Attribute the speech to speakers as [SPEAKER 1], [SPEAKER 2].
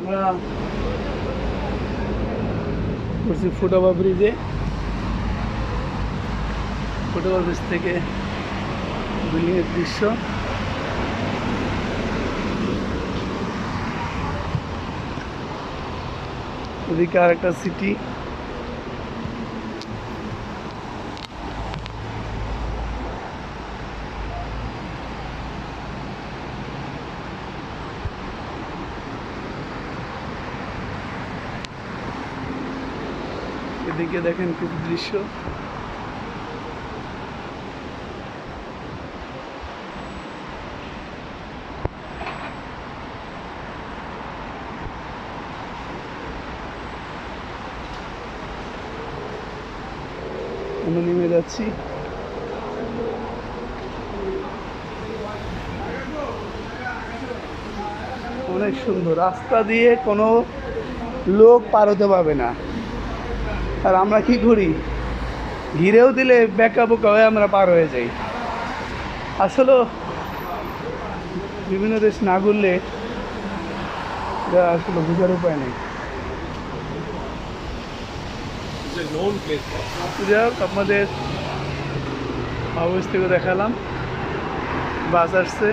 [SPEAKER 1] আমরা করছি ফুটওভার ব্রিজে। ফুটওভার ব্রিজ থেকে বিল্ডিংয়ের দৃশ্য। এদিকে আর একটা সিটি। এদিকে দেখেন কি দৃশ্য। আমরা নেমে যাচ্ছি। অনেক সুন্দর রাস্তা দিয়ে কোনো লোক পার হতে পারবে না। আর আমরা কি করি, ঘিরেও দিলে বেঁকা বোকা হয়ে আমরা পার হয়ে যাই। আসলে বিভিন্ন দেশ না ঘুরলে আসলে বোঝার উপায় নেই। যাই হোক, আপনাদের অবস্থিত দেখালাম। বাস আসছে।